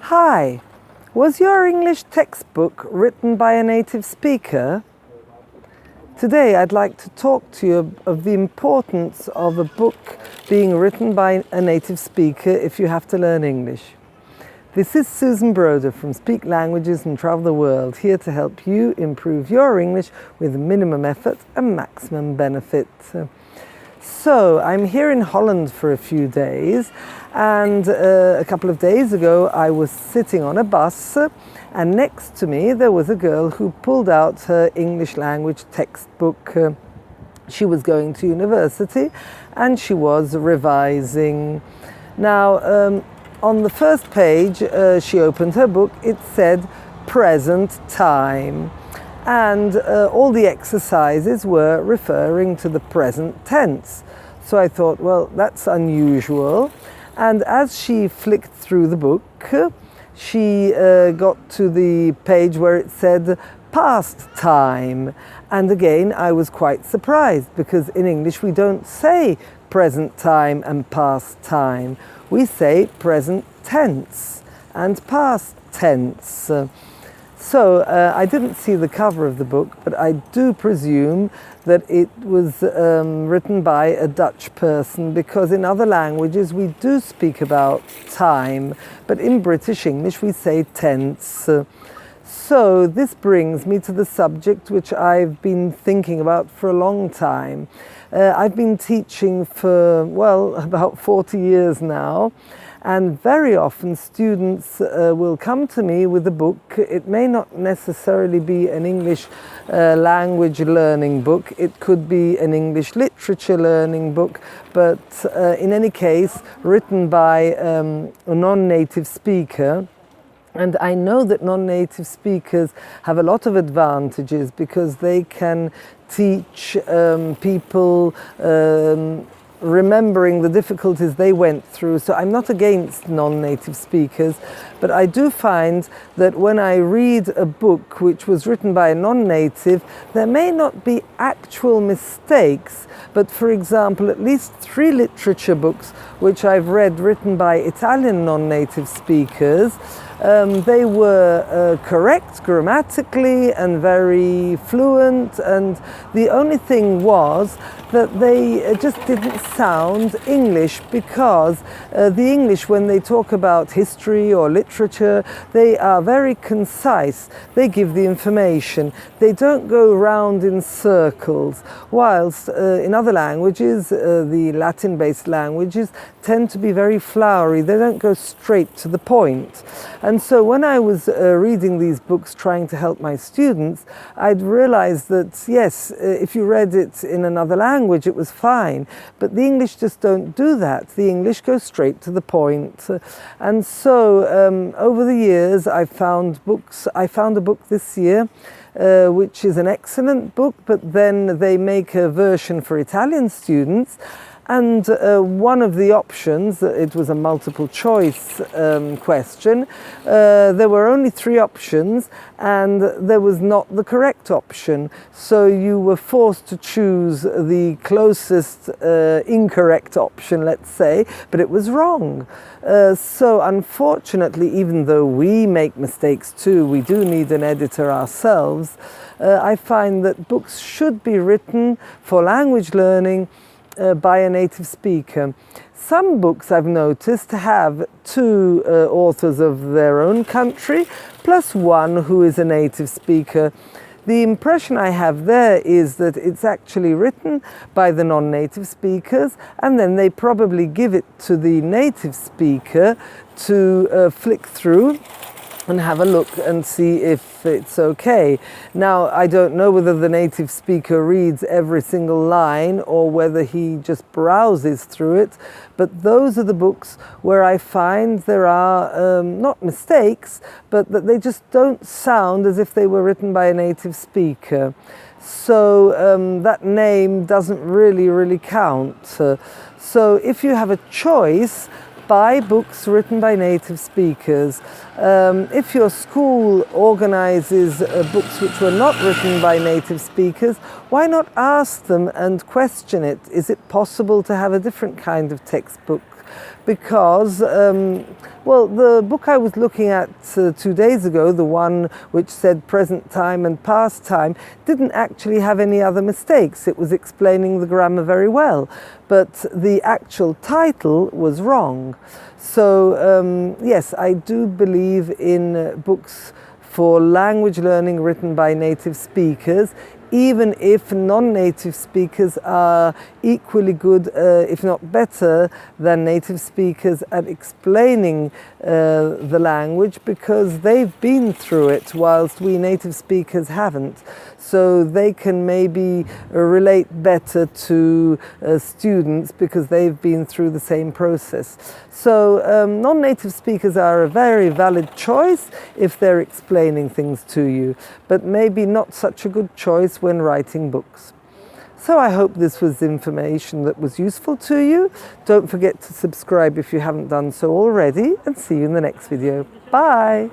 Hi, was your English textbook written by a native speaker? Today I'd like to talk to you of the importance of a book being written by a native speaker if you have to learn English. This is Susan Broder from Speak Languages and Travel the World, here to help you improve your English with minimum effort and maximum benefit. So I'm here in Holland for a few days, and a couple of days ago I was sitting on a bus, and next to me there was a girl who pulled out her English language textbook. She was going to university and she was revising. Now on the first page she opened her book. It said present time. And all the exercises were referring to the present tense. So I thought, well, that's unusual. And as she flicked through the book, she got to the page where it said past time. And again, I was quite surprised, because in English we don't say present time and past time. We say present tense and past tense. So I didn't see the cover of the book, but I do presume that it was written by a Dutch person, because in other languages we do speak about time, but in British English we say tense. So this brings me to the subject which I've been thinking about for a long time. I've been teaching for, well, about 40 years now. And very often students will come to me with a book. It may not necessarily be an English language learning book. It could be an English literature learning book, but in any case, written by a non-native speaker. And I know that non-native speakers have a lot of advantages, because they can teach people remembering the difficulties they went through. So I'm not against non-native speakers, but I do find that when I read a book which was written by a non-native, there may not be actual mistakes, but for example, at least 3 literature books which I've read written by Italian non-native speakers, they were correct grammatically and very fluent, and the only thing was that they just didn't sound English, because the English, when they talk about history or literature, they are very concise. They give the information. They don't go round in circles, whilst in other languages, the Latin-based languages, tend to be very flowery. They don't go straight to the point. And so when I was reading these books trying to help my students, I'd realized that yes, if you read it in another language it was fine, but the English just don't do that. The English go straight to the point. And so over the years I found a book this year which is an excellent book, but then they make a version for Italian students. And one of the options, it was a multiple choice question, there were only 3 options, and there was not the correct option. So you were forced to choose the closest incorrect option, let's say, but it was wrong. So unfortunately, even though we make mistakes too, we do need an editor ourselves, I find that books should be written for language learning by a native speaker. Some books I've noticed have 2 authors of their own country, plus 1 who is a native speaker. The impression I have there is that it's actually written by the non-native speakers, and then they probably give it to the native speaker to flick through and have a look and see if it's okay. Now, I don't know whether the native speaker reads every single line or whether he just browses through it, but those are the books where I find there are not mistakes, but that they just don't sound as if they were written by a native speaker. So that name doesn't really count. So if you have a choice, buy books written by native speakers. If your school organizes books which were not written by native speakers, why not ask them and question it? Is it possible to have a different kind of textbook because well, the book I was looking at 2 days ago, the one which said present time and past time, didn't actually have any other mistakes. It was explaining the grammar very well, but the actual title was wrong. So yes, I do believe in books for language learning written by native speakers, even if non-native speakers are equally good, if not better, than native speakers at explaining the language, because they've been through it whilst we native speakers haven't. So they can maybe relate better to students because they've been through the same process. So non-native speakers are a very valid choice if they're explaining things to you, but maybe not such a good choice when writing books. So I hope this was information that was useful to you. Don't forget to subscribe if you haven't done so already, and see you in the next video. Bye!